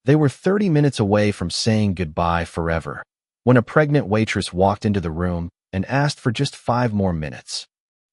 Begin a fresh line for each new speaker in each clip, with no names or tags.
They were 30 minutes away from saying goodbye forever, when a pregnant waitress walked into the room and asked for just 5 more minutes.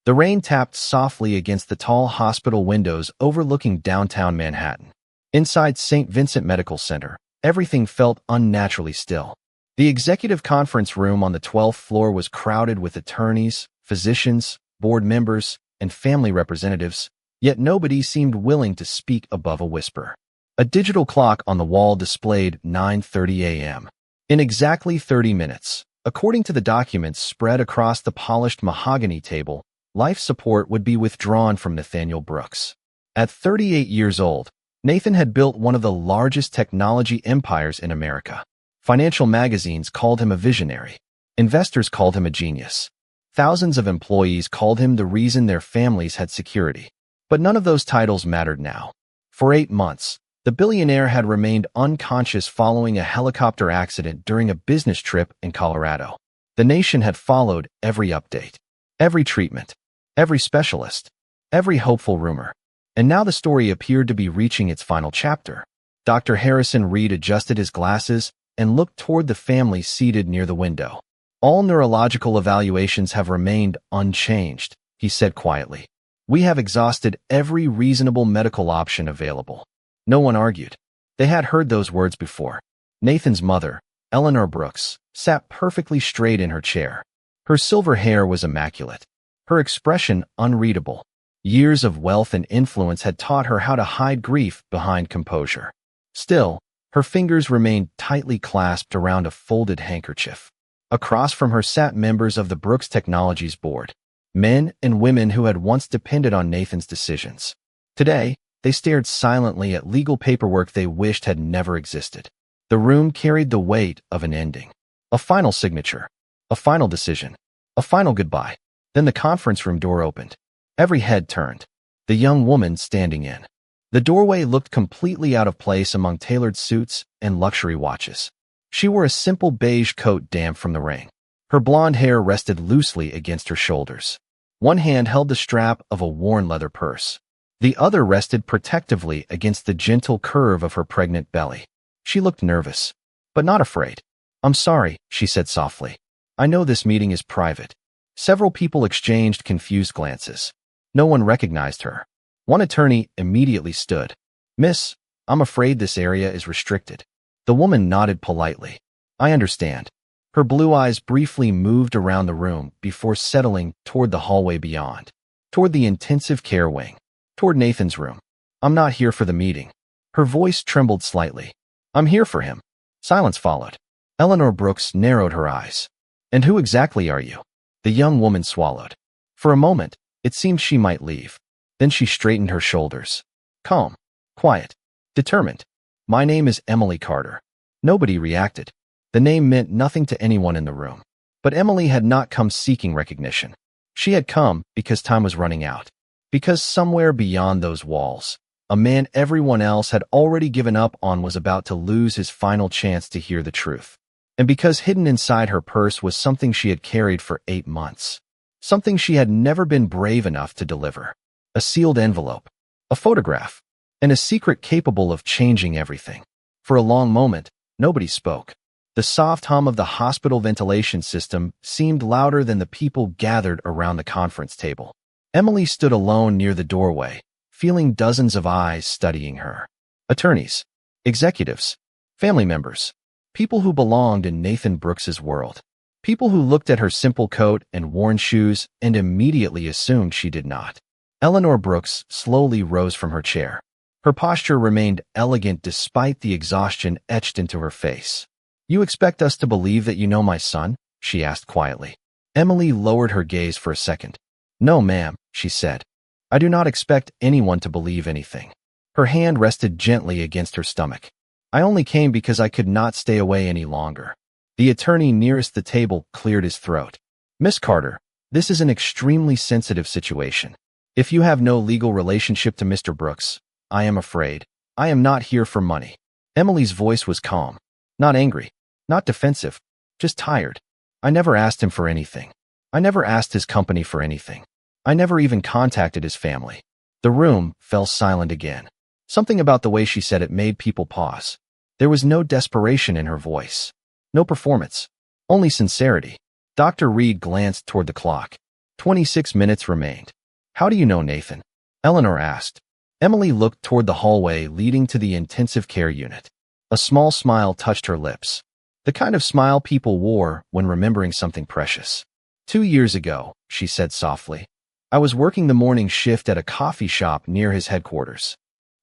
The rain tapped softly against the tall hospital windows overlooking downtown Manhattan. Inside St. Vincent Medical Center, everything felt unnaturally still. The executive conference room on the 12th floor was crowded with attorneys, physicians, board members, and family representatives, yet nobody seemed willing to speak above a whisper. A digital clock on the wall displayed 9:30 a.m. In exactly 30 minutes, according to the documents spread across the polished mahogany table, life support would be withdrawn from Nathaniel Brooks. At 38 years old, Nathan had built one of the largest technology empires in America. Financial magazines called him a visionary. Investors called him a genius. Thousands of employees called him the reason their families had security. But none of those titles mattered now. For 8 months, the billionaire had remained unconscious following a helicopter accident during a business trip in Colorado. The nation had followed every update, every treatment, every specialist, every hopeful rumor. And now the story appeared to be reaching its final chapter. Dr. Harrison Reed adjusted his glasses and looked toward the family seated near the window. All neurological evaluations have remained unchanged, he said quietly. We have exhausted every reasonable medical option available. No one argued. They had heard those words before. Nathan's mother, Eleanor Brooks, sat perfectly straight in her chair. Her silver hair was immaculate, her expression unreadable. Years of wealth and influence had taught her how to hide grief behind composure. Still, her fingers remained tightly clasped around a folded handkerchief. Across from her sat members of the Brooks Technologies board, men and women who had once depended on Nathan's decisions. Today, they stared silently at legal paperwork they wished had never existed. The room carried the weight of an ending. A final signature, a final decision, a final goodbye. Then the conference room door opened. Every head turned. The young woman standing in. The doorway looked completely out of place among tailored suits and luxury watches. She wore a simple beige coat damp from the rain. Her blonde hair rested loosely against her shoulders. One hand held the strap of a worn leather purse. The other rested protectively against the gentle curve of her pregnant belly. She looked nervous, but not afraid. I'm sorry, she said softly. I know this meeting is private. Several people exchanged confused glances. No one recognized her. One attorney immediately stood. Miss, I'm afraid this area is restricted. The woman nodded politely. I understand. Her blue eyes briefly moved around the room before settling toward the hallway beyond, toward the intensive care wing, toward Nathan's room. I'm not here for the meeting. Her voice trembled slightly. I'm here for him. Silence followed. Eleanor Brooks narrowed her eyes. And who exactly are you? The young woman swallowed. For a moment, it seemed she might leave. Then she straightened her shoulders. Calm, quiet, determined. My name is Emily Carter. Nobody reacted. The name meant nothing to anyone in the room. But Emily had not come seeking recognition. She had come because time was running out. Because somewhere beyond those walls, a man everyone else had already given up on was about to lose his final chance to hear the truth. And because hidden inside her purse was something she had carried for 8 months. Something she had never been brave enough to deliver. A sealed envelope, a photograph, and a secret capable of changing everything. For a long moment, nobody spoke. The soft hum of the hospital ventilation system seemed louder than the people gathered around the conference table. Emily stood alone near the doorway, feeling dozens of eyes studying her. Attorneys, executives, family members, people who belonged in Nathan Brooks's world. People who looked at her simple coat and worn shoes and immediately assumed she did not. Eleanor Brooks slowly rose from her chair. Her posture remained elegant despite the exhaustion etched into her face. You expect us to believe that you know my son? She asked quietly. Emily lowered her gaze for a second. No, ma'am, she said. I do not expect anyone to believe anything. Her hand rested gently against her stomach. I only came because I could not stay away any longer. The attorney nearest the table cleared his throat. Miss Carter, this is an extremely sensitive situation. If you have no legal relationship to Mr. Brooks, I am afraid, I am not here for money. Emily's voice was calm, not angry, not defensive, just tired. I never asked him for anything. I never asked his company for anything. I never even contacted his family. The room fell silent again. Something about the way she said it made people pause. There was no desperation in her voice. No performance. Only sincerity. Dr. Reed glanced toward the clock. 26 minutes remained. How do you know Nathan? Eleanor asked. Emily looked toward the hallway leading to the intensive care unit. A small smile touched her lips. The kind of smile people wore when remembering something precious. 2 years ago, she said softly, I was working the morning shift at a coffee shop near his headquarters.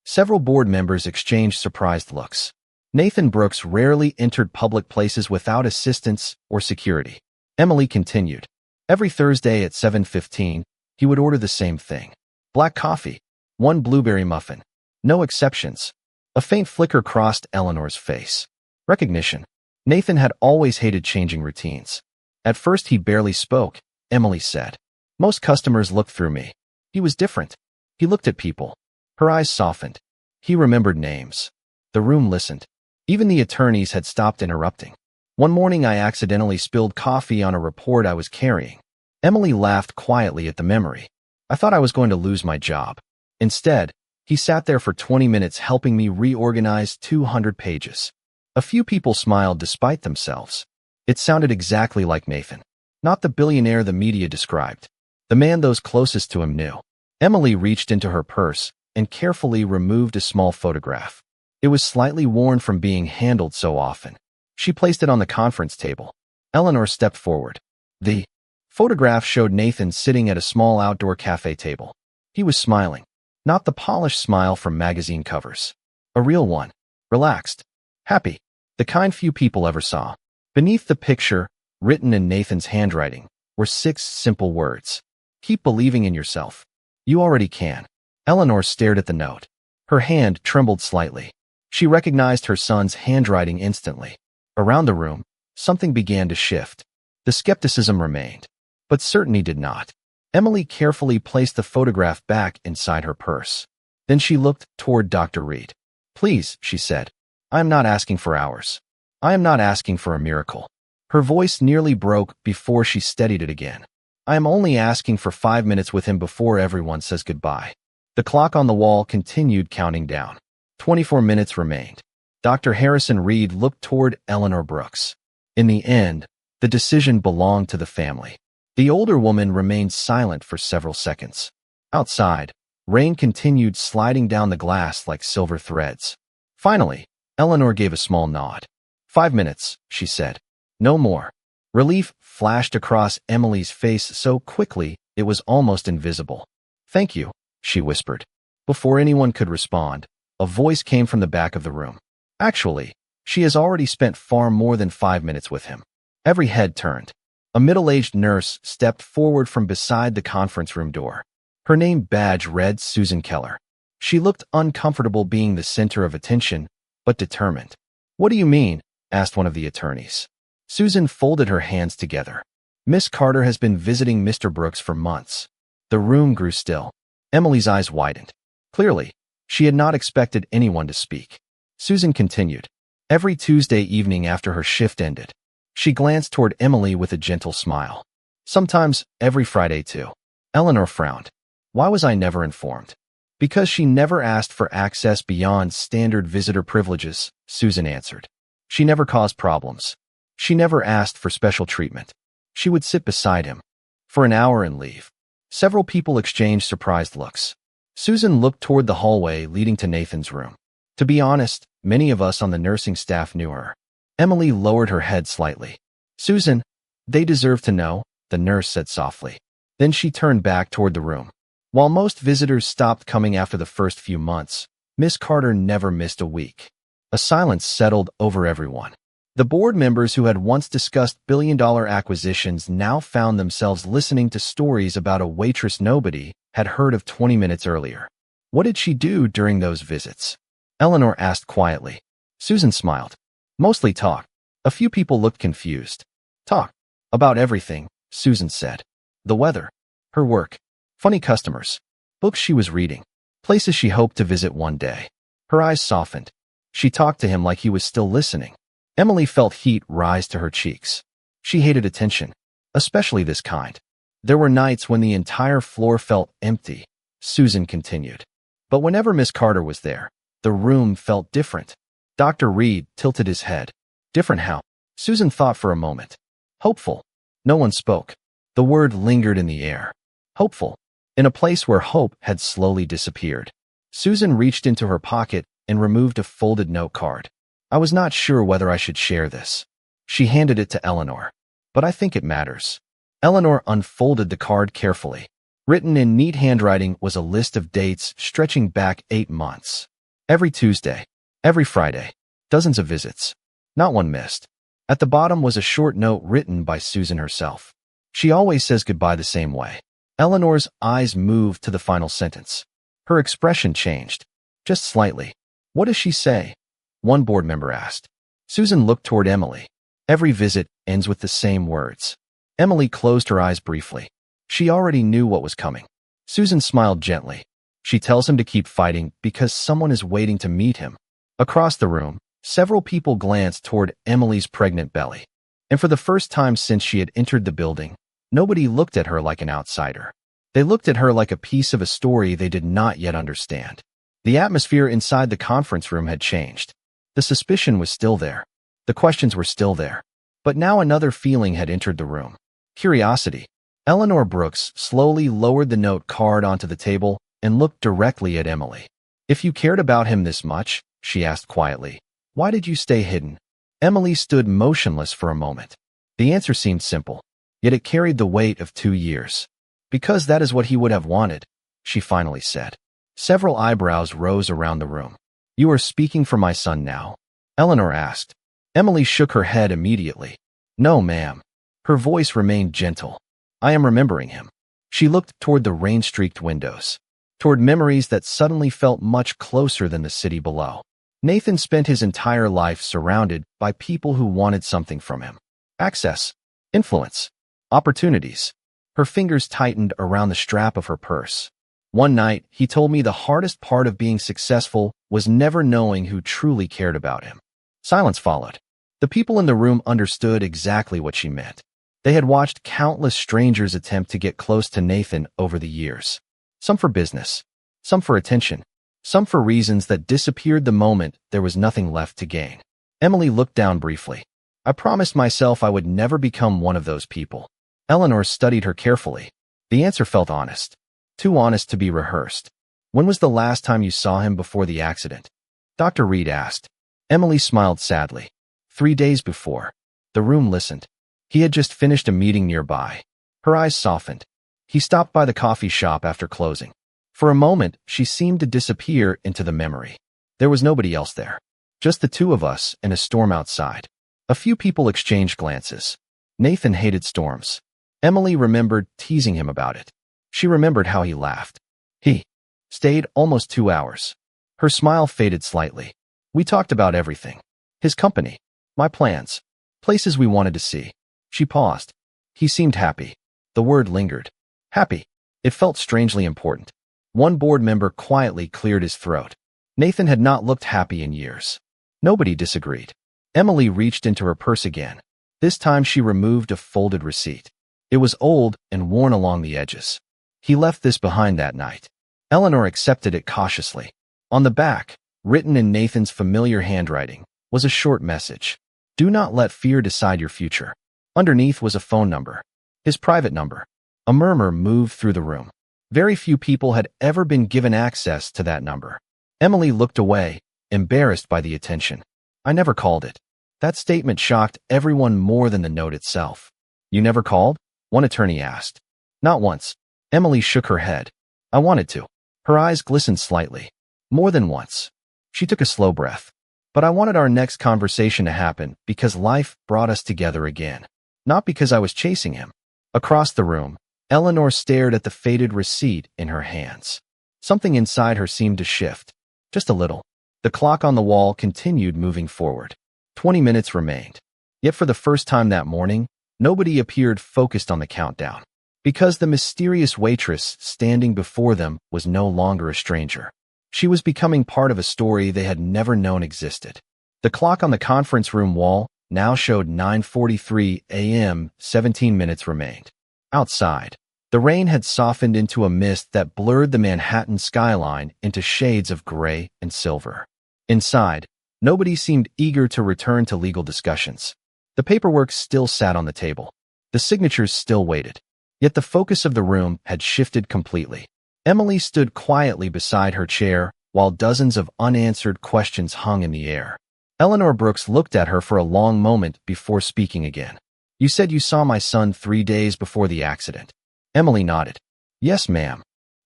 Several board members exchanged surprised looks. Nathan Brooks rarely entered public places without assistance or security. Emily continued. Every Thursday at 7:15, he would order the same thing. Black coffee, 1 blueberry muffin. No exceptions. A faint flicker crossed Eleanor's face. Recognition. Nathan had always hated changing routines. At first he barely spoke, Emily said. Most customers looked through me. He was different. He looked at people. Her eyes softened. He remembered names. The room listened. Even the attorneys had stopped interrupting. One morning I accidentally spilled coffee on a report I was carrying. Emily laughed quietly at the memory. I thought I was going to lose my job. Instead, he sat there for 20 minutes helping me reorganize 200 pages. A few people smiled despite themselves. It sounded exactly like Nathan. Not the billionaire the media described. The man those closest to him knew. Emily reached into her purse and carefully removed a small photograph. It was slightly worn from being handled so often. She placed it on the conference table. Eleanor stepped forward. The photograph showed Nathan sitting at a small outdoor cafe table. He was smiling. Not the polished smile from magazine covers. A real one. Relaxed. Happy. The kind few people ever saw. Beneath the picture, written in Nathan's handwriting, were 6 simple words. Keep believing in yourself. You already can. Eleanor stared at the note. Her hand trembled slightly. She recognized her son's handwriting instantly. Around the room, something began to shift. The skepticism remained, but certainty did not. Emily carefully placed the photograph back inside her purse. Then she looked toward Dr. Reed. Please, she said. I am not asking for hours. I am not asking for a miracle. Her voice nearly broke before she steadied it again. I am only asking for 5 minutes with him before everyone says goodbye. The clock on the wall continued counting down. 24 minutes remained. Dr. Harrison Reed looked toward Eleanor Brooks. In the end, the decision belonged to the family. The older woman remained silent for several seconds. Outside, rain continued sliding down the glass like silver threads. Finally, Eleanor gave a small nod. 5 minutes, she said. No more. Relief flashed across Emily's face so quickly it was almost invisible. Thank you, she whispered. Before anyone could respond, a voice came from the back of the room. Actually, she has already spent far more than 5 minutes with him. Every head turned. A middle-aged nurse stepped forward from beside the conference room door. Her name badge read Susan Keller. She looked uncomfortable being the center of attention, but determined. What do you mean? Asked one of the attorneys. Susan folded her hands together. Miss Carter has been visiting Mr. Brooks for months. The room grew still. Emily's eyes widened. Clearly, she had not expected anyone to speak. Susan continued. Every Tuesday evening after her shift ended. She glanced toward Emily with a gentle smile. Sometimes every Friday too. Eleanor frowned. Why was I never informed? Because she never asked for access beyond standard visitor privileges, Susan answered. She never caused problems. She never asked for special treatment. She would sit beside him for an hour and leave. Several people exchanged surprised looks. Susan looked toward the hallway leading to Nathan's room. To be honest, many of us on the nursing staff knew her. Emily lowered her head slightly. Susan, they deserve to know, the nurse said softly. Then she turned back toward the room. While most visitors stopped coming after the first few months, Miss Carter never missed a week. A silence settled over everyone. The board members who had once discussed billion-dollar acquisitions now found themselves listening to stories about a waitress nobody had heard of 20 minutes earlier. What did she do during those visits? Eleanor asked quietly. Susan smiled. Mostly talk. A few people looked confused. Talk. About everything, Susan said. The weather. Her work. Funny customers. Books she was reading. Places she hoped to visit one day. Her eyes softened. She talked to him like he was still listening. Emily felt heat rise to her cheeks. She hated attention, especially this kind. There were nights when the entire floor felt empty, Susan continued. But whenever Miss Carter was there, the room felt different. Dr. Reed tilted his head. Different how? Susan thought for a moment. Hopeful. No one spoke. The word lingered in the air. Hopeful. In a place where hope had slowly disappeared. Susan reached into her pocket and removed a folded note card. I was not sure whether I should share this. She handed it to Eleanor. But I think it matters. Eleanor unfolded the card carefully. Written in neat handwriting was a list of dates stretching back 8 months. Every Tuesday. Every Friday. Dozens of visits. Not one missed. At the bottom was a short note written by Susan herself. She always says goodbye the same way. Eleanor's eyes moved to the final sentence. Her expression changed. Just slightly. What does she say? One board member asked. Susan looked toward Emily. Every visit ends with the same words. Emily closed her eyes briefly. She already knew what was coming. Susan smiled gently. She tells him to keep fighting because someone is waiting to meet him. Across the room, several people glanced toward Emily's pregnant belly. And for the first time since she had entered the building, nobody looked at her like an outsider. They looked at her like a piece of a story they did not yet understand. The atmosphere inside the conference room had changed. The suspicion was still there. The questions were still there. But now another feeling had entered the room. Curiosity. Eleanor Brooks slowly lowered the note card onto the table and looked directly at Emily. If you cared about him this much, she asked quietly, why did you stay hidden? Emily stood motionless for a moment. The answer seemed simple, yet it carried the weight of 2 years. Because that is what he would have wanted, she finally said. Several eyebrows rose around the room. You are speaking for my son now? Eleanor asked. Emily shook her head immediately. No, ma'am. Her voice remained gentle. I am remembering him. She looked toward the rain-streaked windows, toward memories that suddenly felt much closer than the city below. Nathan spent his entire life surrounded by people who wanted something from him. Access, influence, opportunities. Her fingers tightened around the strap of her purse. One night, he told me the hardest part of being successful was never knowing who truly cared about him. Silence followed. The people in the room understood exactly what she meant. They had watched countless strangers attempt to get close to Nathan over the years. Some for business, some for attention, some for reasons that disappeared the moment there was nothing left to gain. Emily looked down briefly. I promised myself I would never become one of those people. Eleanor studied her carefully. The answer felt honest. Too honest to be rehearsed. When was the last time you saw him before the accident? Dr. Reed asked. Emily smiled sadly. 3 days before. The room listened. He had just finished a meeting nearby. Her eyes softened. He stopped by the coffee shop after closing. For a moment, she seemed to disappear into the memory. There was nobody else there. Just the two of us and a storm outside. A few people exchanged glances. Nathan hated storms. Emily remembered teasing him about it. She remembered how he laughed. He stayed almost 2 hours. Her smile faded slightly. We talked about everything. His company, my plans, places we wanted to see. She paused. He seemed happy. The word lingered. Happy. It felt strangely important. One board member quietly cleared his throat. Nathan had not looked happy in years. Nobody disagreed. Emily reached into her purse again. This time she removed a folded receipt. It was old and worn along the edges. He left this behind that night. Eleanor accepted it cautiously. On the back, written in Nathan's familiar handwriting, was a short message. Do not let fear decide your future. Underneath was a phone number. His private number. A murmur moved through the room. Very few people had ever been given access to that number. Emily looked away, embarrassed by the attention. I never called it. That statement shocked everyone more than the note itself. You never called? One attorney asked. Not once. Emily shook her head. I wanted to. Her eyes glistened slightly. More than once. She took a slow breath. But I wanted our next conversation to happen because life brought us together again. Not because I was chasing him. Across the room, Eleanor stared at the faded receipt in her hands. Something inside her seemed to shift. Just a little. The clock on the wall continued moving forward. 20 minutes remained. Yet for the first time that morning, nobody appeared focused on the countdown. Because the mysterious waitress standing before them was no longer a stranger. She was becoming part of a story they had never known existed. The clock on the conference room wall now showed 9:43 a.m., 17 minutes remained. Outside, the rain had softened into a mist that blurred the Manhattan skyline into shades of gray and silver. Inside, Nobody seemed eager to return to legal discussions. The paperwork still sat on the table. The signatures still waited. Yet the focus of the room had shifted completely. Emily stood quietly beside her chair, while dozens of unanswered questions hung in the air. Eleanor Brooks looked at her for a long moment before speaking again. "You said you saw my son 3 days before the accident." Emily nodded. "Yes, ma'am."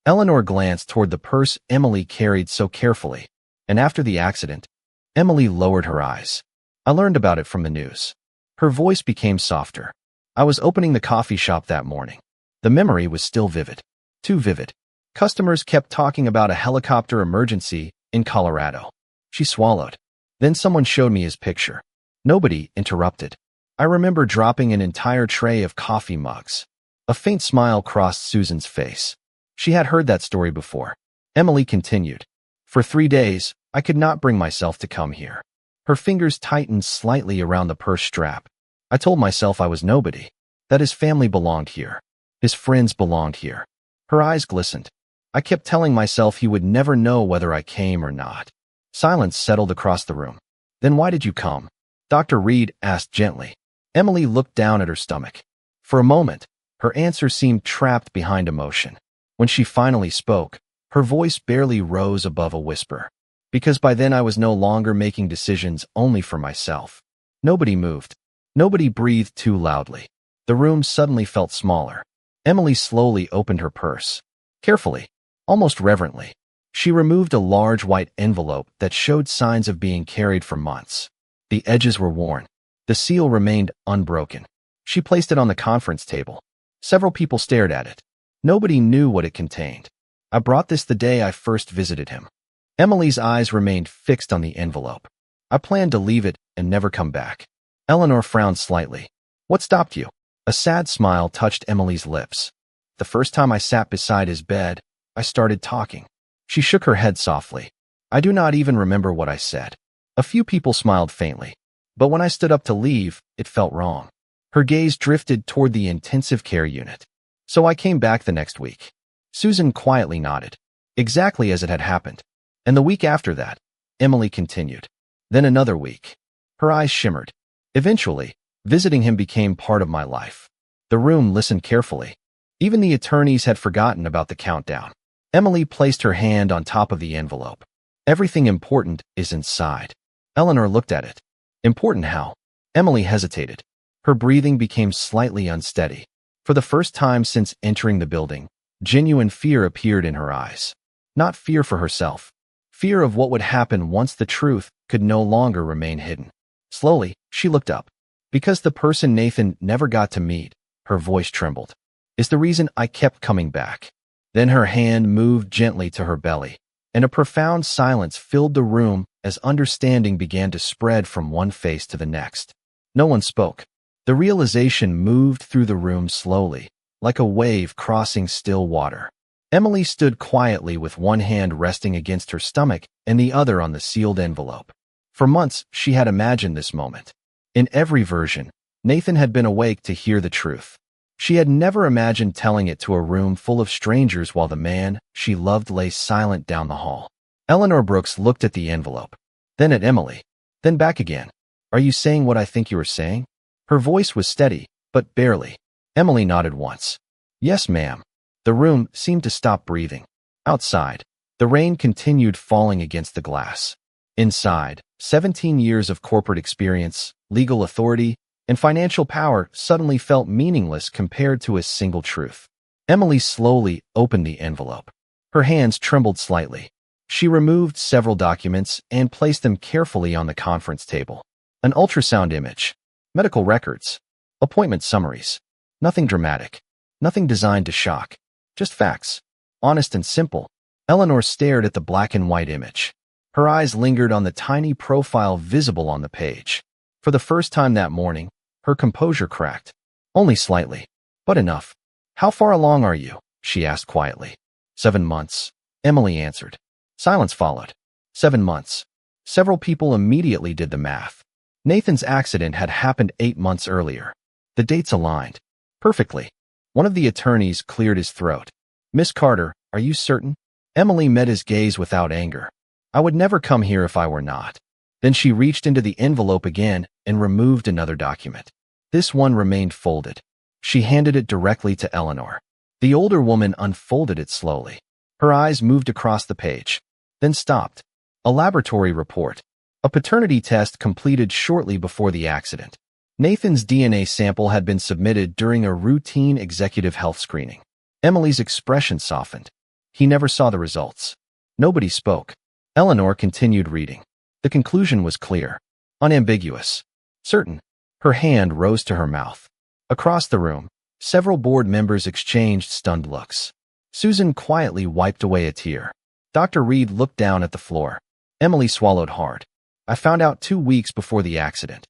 Eleanor glanced toward the purse Emily carried so carefully. "And after the accident?" Emily lowered her eyes. "I learned about it from the news." Her voice became softer. "I was opening the coffee shop that morning." The memory was still vivid. Too vivid. Customers kept talking about a helicopter emergency in Colorado. She swallowed. Then someone showed me his picture. Nobody interrupted. I remember dropping an entire tray of coffee mugs. A faint smile crossed Susan's face. She had heard that story before. Emily continued. "For 3 days, I could not bring myself to come here." Her fingers tightened slightly around the purse strap. "I told myself I was nobody, that his family belonged here. His friends belonged here." Her eyes glistened. "I kept telling myself he would never know whether I came or not." Silence settled across the room. "Then why did you come?" Dr. Reed asked gently. Emily looked down at her stomach. For a moment, her answer seemed trapped behind emotion. When she finally spoke, her voice barely rose above a whisper. "Because by then I was no longer making decisions only for myself." Nobody moved. Nobody breathed too loudly. The room suddenly felt smaller. Emily slowly opened her purse. Carefully, almost reverently, she removed a large white envelope that showed signs of being carried for months. The edges were worn. The seal remained unbroken. She placed it on the conference table. Several people stared at it. Nobody knew what it contained. "I brought this the day I first visited him." Emily's eyes remained fixed on the envelope. "I planned to leave it and never come back." Eleanor frowned slightly. "What stopped you?" A sad smile touched Emily's lips. "The first time I sat beside his bed, I started talking." She shook her head softly. "I do not even remember what I said." A few people smiled faintly. "But when I stood up to leave, it felt wrong." Her gaze drifted toward the intensive care unit. "So I came back the next week." Susan quietly nodded. "Exactly as it had happened." "And the week after that," Emily continued. "Then another week." Her eyes shimmered. "Eventually, visiting him became part of my life." The room listened carefully. Even the attorneys had forgotten about the countdown. Emily placed her hand on top of the envelope. "Everything important is inside." Eleanor looked at it. "Important how?" Emily hesitated. Her breathing became slightly unsteady. For the first time since entering the building, genuine fear appeared in her eyes. Not fear for herself. Fear of what would happen once the truth could no longer remain hidden. Slowly, she looked up. "Because the person Nathan never got to meet," her voice trembled, "is the reason I kept coming back." Then her hand moved gently to her belly, and a profound silence filled the room as understanding began to spread from one face to the next. No one spoke. The realization moved through the room slowly, like a wave crossing still water. Emily stood quietly with one hand resting against her stomach and the other on the sealed envelope. For months, she had imagined this moment. In every version, Nathan had been awake to hear the truth. She had never imagined telling it to a room full of strangers while the man she loved lay silent down the hall. Eleanor Brooks looked at the envelope, then at Emily, then back again. "Are you saying what I think you are saying?" Her voice was steady, but barely. Emily nodded once. "Yes, ma'am." The room seemed to stop breathing. Outside, the rain continued falling against the glass. Inside, 17 years of corporate experience, legal authority, and financial power suddenly felt meaningless compared to a single truth. Emily slowly opened the envelope. Her hands trembled slightly. She removed several documents and placed them carefully on the conference table. An ultrasound image, medical records, appointment summaries. Nothing dramatic. Nothing designed to shock. Just facts. Honest and simple. Eleanor stared at the black and white image. Her eyes lingered on the tiny profile visible on the page. For the first time that morning, her composure cracked. Only slightly, but enough. "How far along are you?" she asked quietly. 7 months, Emily answered. Silence followed. 7 months. Several people immediately did the math. Nathan's accident had happened 8 months earlier. The dates aligned. Perfectly. One of the attorneys cleared his throat. "Miss Carter, are you certain?" Emily met his gaze without anger. "I would never come here if I were not." Then she reached into the envelope again and removed another document. This one remained folded. She handed it directly to Eleanor. The older woman unfolded it slowly. Her eyes moved across the page, then stopped. A laboratory report. A paternity test completed shortly before the accident. Nathan's DNA sample had been submitted during a routine executive health screening. Emily's expression softened. He never saw the results. Nobody spoke. Eleanor continued reading. The conclusion was clear, unambiguous, certain. Her hand rose to her mouth. Across the room, several board members exchanged stunned looks. Susan quietly wiped away a tear. Dr. Reed looked down at the floor. Emily swallowed hard. I found out 2 weeks before the accident.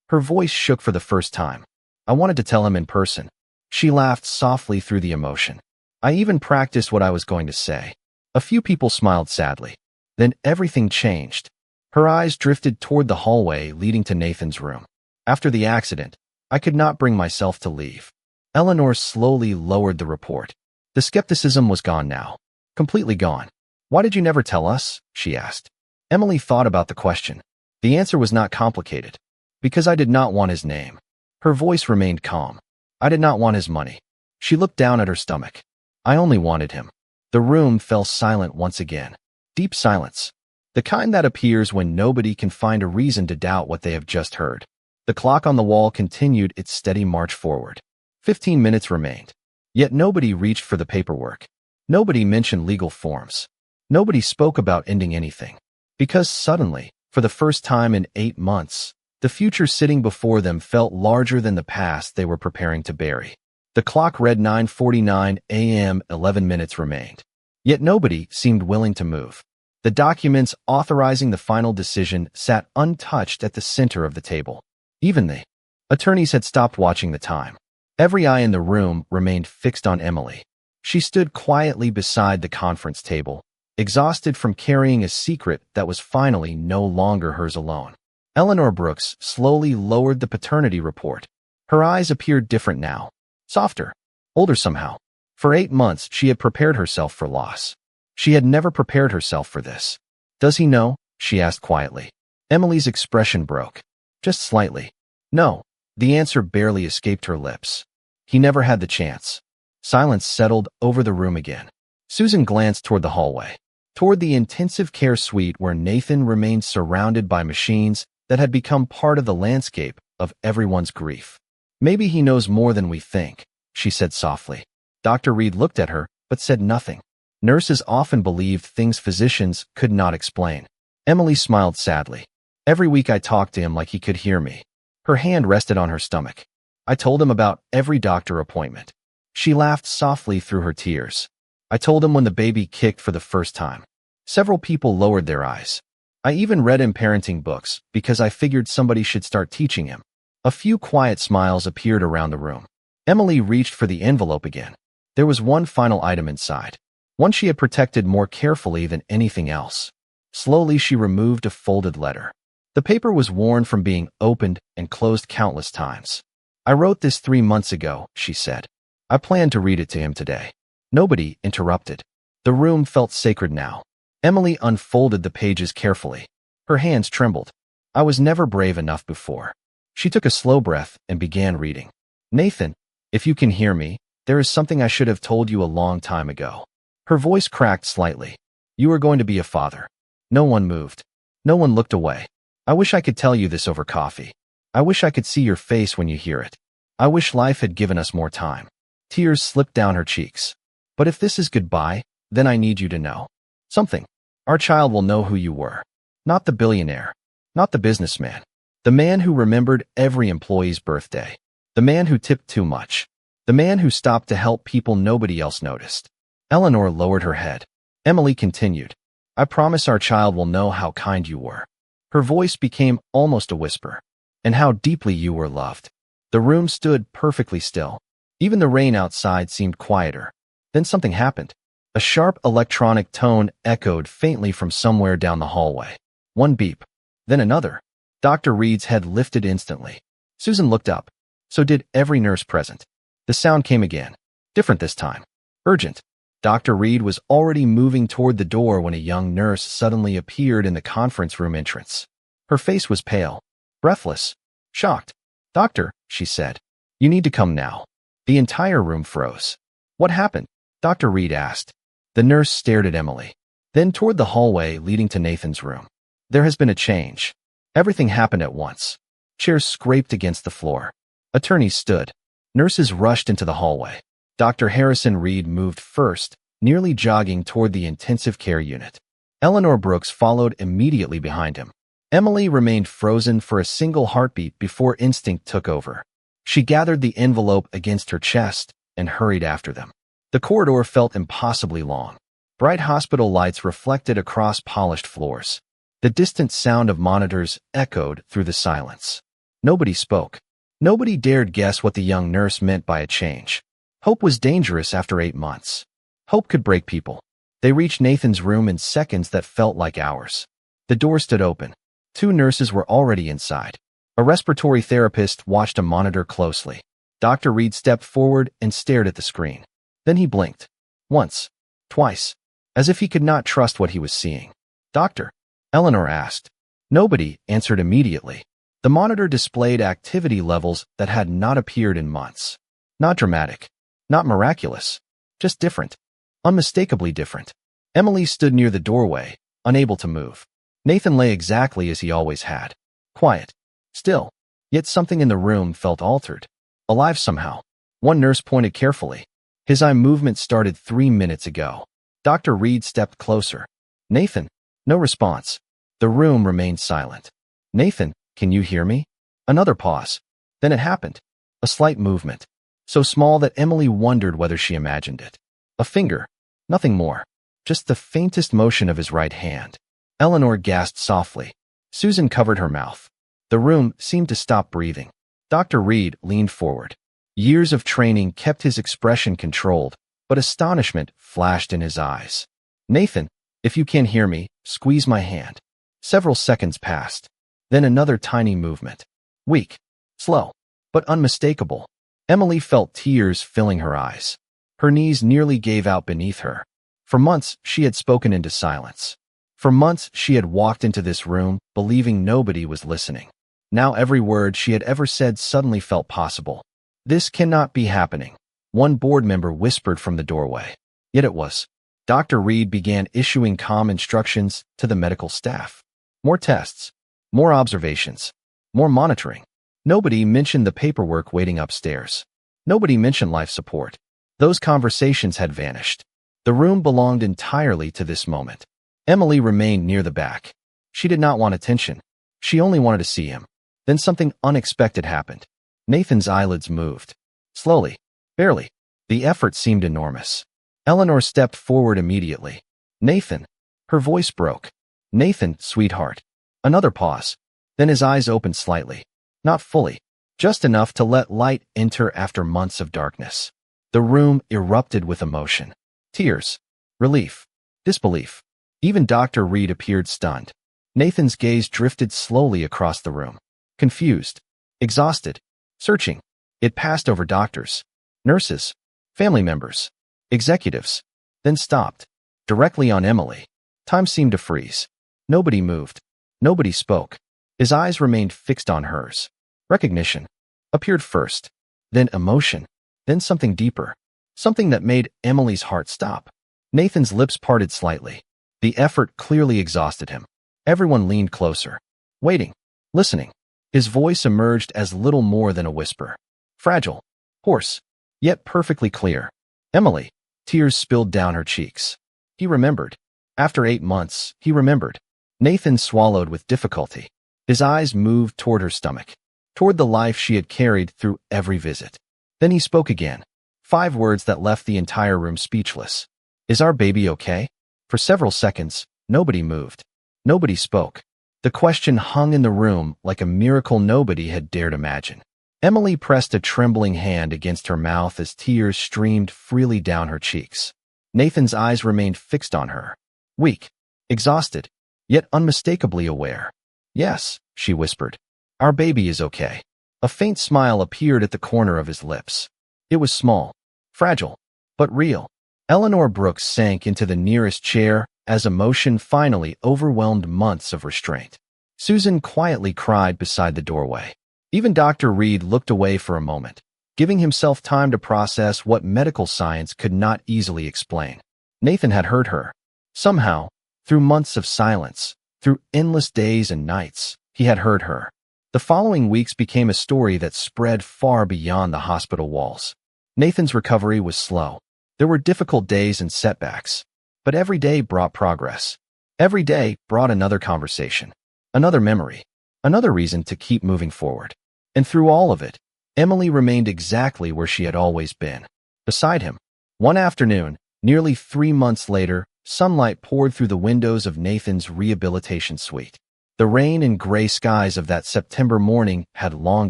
Her voice shook for the first time. I wanted to tell him in person. She laughed softly through the emotion. I even practiced what I was going to say. A few people smiled sadly. Then everything changed. Her eyes drifted toward the hallway leading to Nathan's room. After the accident, I could not bring myself to leave. Eleanor slowly lowered the report. The skepticism was gone now. Completely gone. Why did you never tell us? She asked. Emily thought about the question. The answer was not complicated. Because I did not want his name. Her voice remained calm. I did not want his money. She looked down at her stomach. I only wanted him. The room fell silent once again. Deep silence. The kind that appears when nobody can find a reason to doubt what they have just heard. The clock on the wall continued its steady march forward. 15 minutes remained. Yet nobody reached for the paperwork. Nobody mentioned legal forms. Nobody spoke about ending anything. Because suddenly, for the first time in 8 months, the future sitting before them felt larger than the past they were preparing to bury. The clock read 9:49 a.m. 11 minutes remained. Yet nobody seemed willing to move. The documents authorizing the final decision sat untouched at the center of the table. Even the attorneys had stopped watching the time. Every eye in the room remained fixed on Emily. She stood quietly beside the conference table, exhausted from carrying a secret that was finally no longer hers alone. Eleanor Brooks slowly lowered the paternity report. Her eyes appeared different now. Softer. Older somehow. For 8 months, she had prepared herself for loss. She had never prepared herself for this. Does he know? She asked quietly. Emily's expression broke. Just slightly. No. The answer barely escaped her lips. He never had the chance. Silence settled over the room again. Susan glanced toward the hallway. Toward the intensive care suite where Nathan remained surrounded by machines that had become part of the landscape of everyone's grief. Maybe he knows more than we think, she said softly. Dr. Reed looked at her, but said nothing. Nurses often believed things physicians could not explain. Emily smiled sadly. Every week I talked to him like he could hear me. Her hand rested on her stomach. I told him about every doctor appointment. She laughed softly through her tears. I told him when the baby kicked for the first time. Several people lowered their eyes. I even read him parenting books because I figured somebody should start teaching him. A few quiet smiles appeared around the room. Emily reached for the envelope again. There was one final item inside. One she had protected more carefully than anything else. Slowly she removed a folded letter. The paper was worn from being opened and closed countless times. I wrote this 3 months ago, she said. I planned to read it to him today. Nobody interrupted. The room felt sacred now. Emily unfolded the pages carefully. Her hands trembled. I was never brave enough before. She took a slow breath and began reading. Nathan, if you can hear me, there is something I should have told you a long time ago. Her voice cracked slightly. You are going to be a father. No one moved. No one looked away. I wish I could tell you this over coffee. I wish I could see your face when you hear it. I wish life had given us more time. Tears slipped down her cheeks. But if this is goodbye, then I need you to know something. Our child will know who you were. Not the billionaire. Not the businessman. The man who remembered every employee's birthday. The man who tipped too much. The man who stopped to help people nobody else noticed. Eleanor lowered her head. Emily continued. I promise our child will know how kind you were. Her voice became almost a whisper. And how deeply you were loved. The room stood perfectly still. Even the rain outside seemed quieter. Then something happened. A sharp electronic tone echoed faintly from somewhere down the hallway. One beep. Then another. Dr. Reed's head lifted instantly. Susan looked up. So did every nurse present. The sound came again. Different this time. Urgent. Dr. Reed was already moving toward the door when a young nurse suddenly appeared in the conference room entrance. Her face was pale, breathless, shocked. "Doctor," she said, "you need to come now." The entire room froze. "What happened?" Dr. Reed asked. The nurse stared at Emily, then toward the hallway leading to Nathan's room. "There has been a change." Everything happened at once. Chairs scraped against the floor. Attorneys stood. Nurses rushed into the hallway. Dr. Harrison Reed moved first, nearly jogging toward the intensive care unit. Eleanor Brooks followed immediately behind him. Emily remained frozen for a single heartbeat before instinct took over. She gathered the envelope against her chest and hurried after them. The corridor felt impossibly long. Bright hospital lights reflected across polished floors. The distant sound of monitors echoed through the silence. Nobody spoke. Nobody dared guess what the young nurse meant by a change. Hope was dangerous after 8 months. Hope could break people. They reached Nathan's room in seconds that felt like hours. The door stood open. 2 nurses were already inside. A respiratory therapist watched a monitor closely. Dr. Reed stepped forward and stared at the screen. Then he blinked. Once. Twice. As if he could not trust what he was seeing. "Doctor?" Eleanor asked. Nobody answered immediately. The monitor displayed activity levels that had not appeared in months. Not dramatic. Not miraculous. Just different. Unmistakably different. Emily stood near the doorway, unable to move. Nathan lay exactly as he always had. Quiet. Still. Yet something in the room felt altered. Alive somehow. One nurse pointed carefully. "His eye movement started 3 minutes ago." Dr. Reed stepped closer. "Nathan?" No response. The room remained silent. "Nathan, can you hear me?" Another pause. Then it happened. A slight movement. So small that Emily wondered whether she imagined it. A finger. Nothing more. Just the faintest motion of his right hand. Eleanor gasped softly. Susan covered her mouth. The room seemed to stop breathing. Dr. Reed leaned forward. Years of training kept his expression controlled, but astonishment flashed in his eyes. "Nathan, if you can't hear me, squeeze my hand." Several seconds passed. Then another tiny movement. Weak, slow, but unmistakable. Emily felt tears filling her eyes. Her knees nearly gave out beneath her. For months, she had spoken into silence. For months, she had walked into this room, believing nobody was listening. Now every word she had ever said suddenly felt possible. "This cannot be happening," one board member whispered from the doorway. Yet it was. Dr. Reed began issuing calm instructions to the medical staff. More tests, more observations, more monitoring. Nobody mentioned the paperwork waiting upstairs. Nobody mentioned life support. Those conversations had vanished. The room belonged entirely to this moment. Emily remained near the back. She did not want attention. She only wanted to see him. Then something unexpected happened. Nathan's eyelids moved. Slowly. Barely. The effort seemed enormous. Eleanor stepped forward immediately. "Nathan." Her voice broke. "Nathan, sweetheart." Another pause. Then his eyes opened slightly. Not fully. Just enough to let light enter after months of darkness. The room erupted with emotion. Tears. Relief. Disbelief. Even Dr. Reed appeared stunned. Nathan's gaze drifted slowly across the room. Confused. Exhausted. Searching. It passed over doctors, nurses, family members, executives, then stopped. Directly on Emily. Time seemed to freeze. Nobody moved. Nobody spoke. His eyes remained fixed on hers. Recognition appeared first, then emotion, then something deeper, something that made Emily's heart stop. Nathan's lips parted slightly. The effort clearly exhausted him. Everyone leaned closer, waiting, listening. His voice emerged as little more than a whisper. Fragile, hoarse, yet perfectly clear. "Emily." Tears spilled down her cheeks. He remembered. After 8 months, he remembered. Nathan swallowed with difficulty. His eyes moved toward her stomach, toward the life she had carried through every visit. Then he spoke again. 5 words that left the entire room speechless. "Is our baby okay?" For several seconds, nobody moved. Nobody spoke. The question hung in the room like a miracle nobody had dared imagine. Emily pressed a trembling hand against her mouth as tears streamed freely down her cheeks. Nathan's eyes remained fixed on her. Weak, exhausted, yet unmistakably aware. "Yes," she whispered. "Our baby is okay." A faint smile appeared at the corner of his lips. It was small, fragile, but real. Eleanor Brooks sank into the nearest chair as emotion finally overwhelmed months of restraint. Susan quietly cried beside the doorway. Even Dr. Reed looked away for a moment, giving himself time to process what medical science could not easily explain. Nathan had heard her. Somehow, through months of silence, through endless days and nights, he had heard her. The following weeks became a story that spread far beyond the hospital walls. Nathan's recovery was slow. There were difficult days and setbacks, but every day brought progress. Every day brought another conversation, another memory, another reason to keep moving forward. And through all of it, Emily remained exactly where she had always been, beside him. One afternoon, nearly 3 months later, sunlight poured through the windows of Nathan's rehabilitation suite. The rain and gray skies of that September morning had long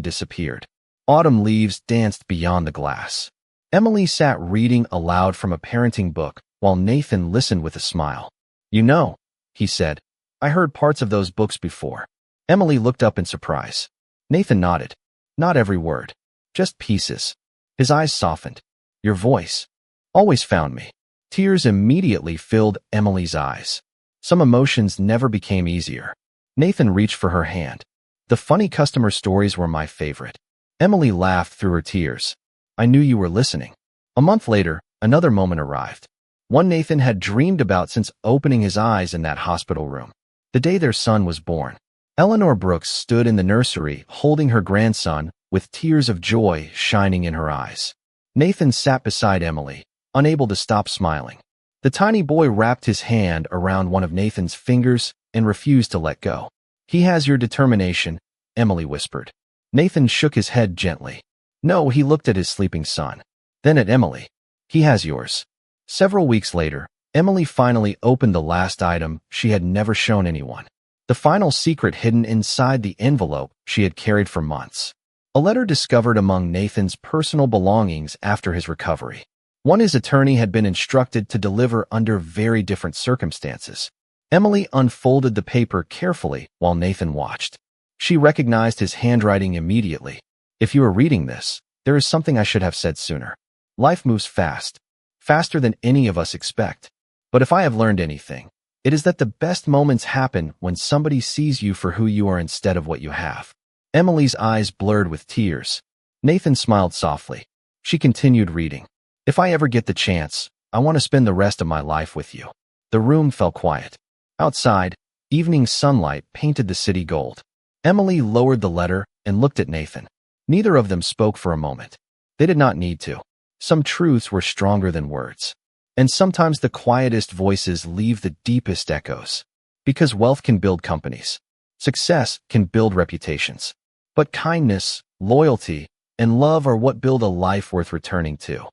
disappeared. Autumn leaves danced beyond the glass. Emily sat reading aloud from a parenting book while Nathan listened with a smile. "You know," he said, "I heard parts of those books before." Emily looked up in surprise. Nathan nodded. "Not every word. Just pieces." His eyes softened. "Your voice always found me." Tears immediately filled Emily's eyes. Some emotions never became easier. Nathan reached for her hand. "The funny customer stories were my favorite." Emily laughed through her tears. "I knew you were listening." A month later, another moment arrived. One Nathan had dreamed about since opening his eyes in that hospital room. The day their son was born. Eleanor Brooks stood in the nursery holding her grandson with tears of joy shining in her eyes. Nathan sat beside Emily, unable to stop smiling. The tiny boy wrapped his hand around one of Nathan's fingers and refused to let go. "He has your determination," Emily whispered. Nathan shook his head gently. "No," he looked at his sleeping son. Then at Emily. "He has yours." Several weeks later, Emily finally opened the last item she had never shown anyone. The final secret hidden inside the envelope she had carried for months. A letter discovered among Nathan's personal belongings after his recovery. One his attorney had been instructed to deliver under very different circumstances. Emily unfolded the paper carefully while Nathan watched. She recognized his handwriting immediately. "If you are reading this, there is something I should have said sooner. Life moves fast, faster than any of us expect. But if I have learned anything, it is that the best moments happen when somebody sees you for who you are instead of what you have." Emily's eyes blurred with tears. Nathan smiled softly. She continued reading. "If I ever get the chance, I want to spend the rest of my life with you." The room fell quiet. Outside, evening sunlight painted the city gold. Emily lowered the letter and looked at Nathan. Neither of them spoke for a moment. They did not need to. Some truths were stronger than words. And sometimes the quietest voices leave the deepest echoes. Because wealth can build companies. Success can build reputations. But kindness, loyalty, and love are what build a life worth returning to.